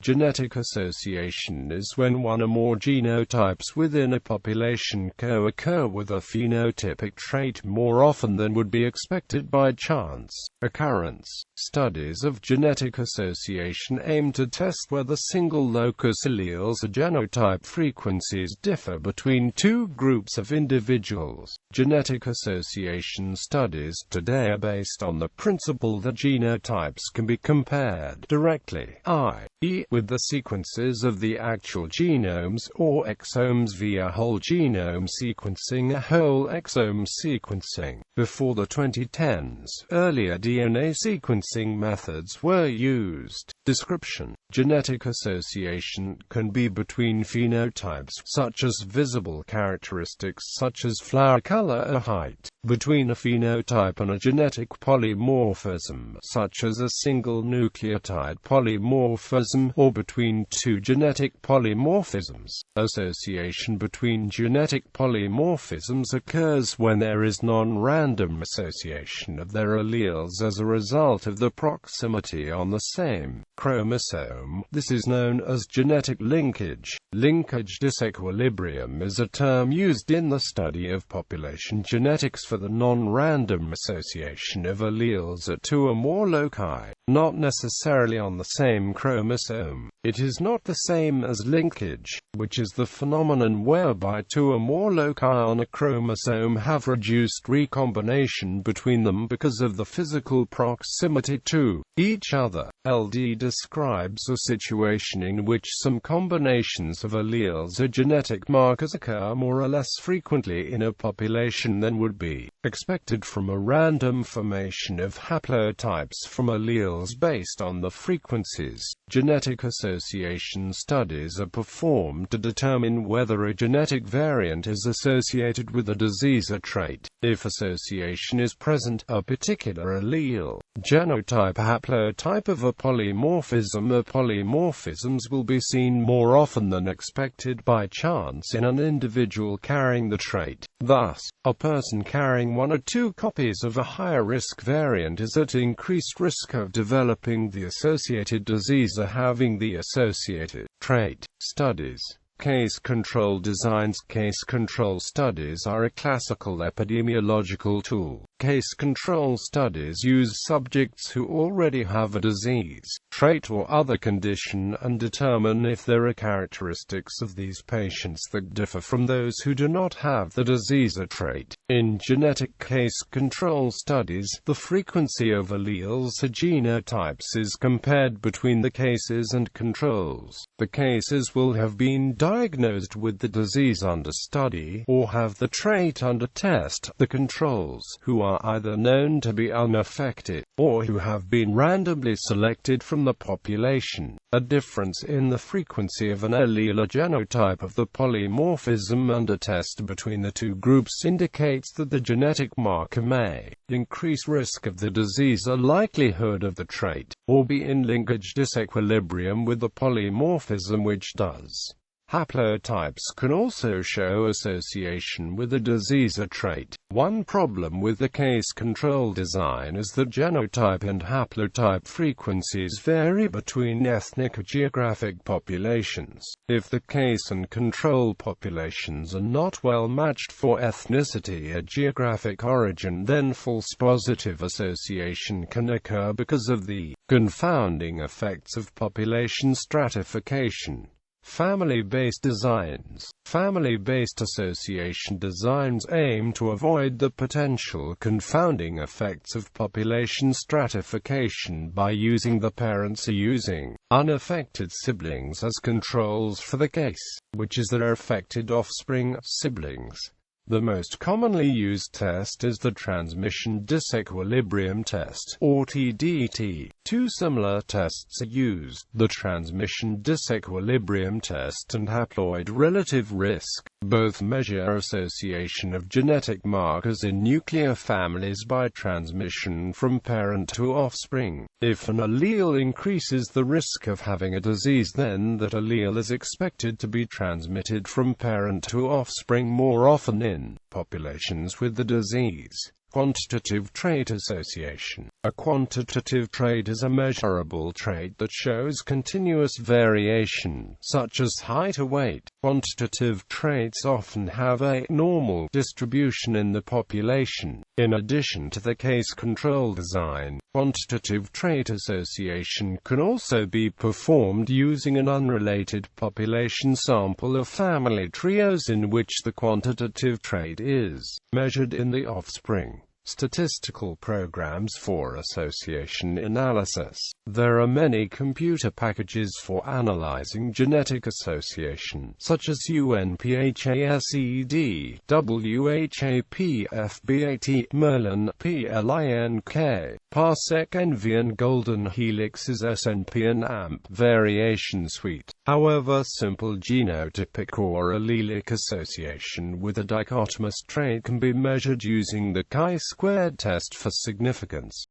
genetic association is when one or more genotypes within a population co-occur with a phenotypic trait more often than would be expected by chance. Occurrence studies of genetic association aim to test whether single-locus alleles or genotype frequencies differ between two groups of individuals. Genetic association studies today are based on the principle that genotypes can be compared directly, i.e., with the sequences of the actual genomes or exomes via whole genome sequencing or whole exome sequencing. Before the 2010s, earlier DNA sequencing methods were used. Description: genetic association can be between phenotypes, such as visible characteristics such as flower color or height, between a phenotype and a genetic polymorphism, such as a single nucleotide polymorphism, or between two genetic polymorphisms. Association between genetic polymorphisms occurs when there is non-random association of their alleles as a result of the proximity on the same chromosome. This is known as genetic linkage. Linkage disequilibrium is a term used in the study of population genetics for the non-random association of alleles at two or more loci, not necessarily on the same chromosome. It is not the same as linkage, which is the phenomenon whereby two or more loci on a chromosome have reduced recombination between them because of the physical proximity to each other. LD describes a situation in which some combinations of alleles or genetic markers occur more or less frequently in a population than would be expected from a random formation of haplotypes from alleles based on the frequencies. Genetic association studies are performed to determine whether a genetic variant is associated with a disease or trait. If association is present, a particular allele, genotype, haplotype of a polymorphism or polymorphisms will be seen more often than expected by chance in an individual carrying the trait. Thus, a person carrying one or two copies of a higher risk variant is at increased risk of developing the associated disease or having the associated trait. Studies. Case control designs. Case control studies are a classical epidemiological tool. Case control studies use subjects who already have a disease, trait or other condition and determine if there are characteristics of these patients that differ from those who do not have the disease or trait. In genetic case control studies, the frequency of alleles or genotypes is compared between the cases and controls. The cases will have been diagnosed with the disease under study, or have the trait under test. The controls, who are either known to be unaffected, or who have been randomly selected from the population. A difference in the frequency of an allele or genotype of the polymorphism under test between the two groups indicates that the genetic marker may increase risk of the disease or likelihood of the trait, or be in linkage disequilibrium with the polymorphism which does. Haplotypes can also show association with a disease or trait. One problem with the case control design is that genotype and haplotype frequencies vary between ethnic or geographic populations. If the case and control populations are not well matched for ethnicity or geographic origin, then false positive association can occur because of the confounding effects of population stratification. Family-based designs. Family-based association designs aim to avoid the potential confounding effects of population stratification by using the parents or using unaffected siblings as controls for the case, which is their affected offspring siblings. The most commonly used test is the transmission disequilibrium test, or TDT. Two similar tests are used, the transmission disequilibrium test and haploid relative risk. Both measure association of genetic markers in nuclear families by transmission from parent to offspring. If an allele increases the risk of having a disease, then that allele is expected to be transmitted from parent to offspring more often in populations with the disease. Quantitative trait association. A quantitative trait is a measurable trait that shows continuous variation, such as height or weight. Quantitative traits often have a normal distribution in the population. In addition to the case-control design, quantitative trait association can also be performed using an unrelated population sample of family trios in which the quantitative trait is measured in the offspring. Statistical programs for association analysis. There are many computer packages for analyzing genetic association, such as UNPHASED, WHAPFBAT, Merlin, PLINK, Parsec, Envy, Golden Helix's SNP and AMP variation suite. However, simple genotypic or allelic association with a dichotomous trait can be measured using the chi-squared test for significance.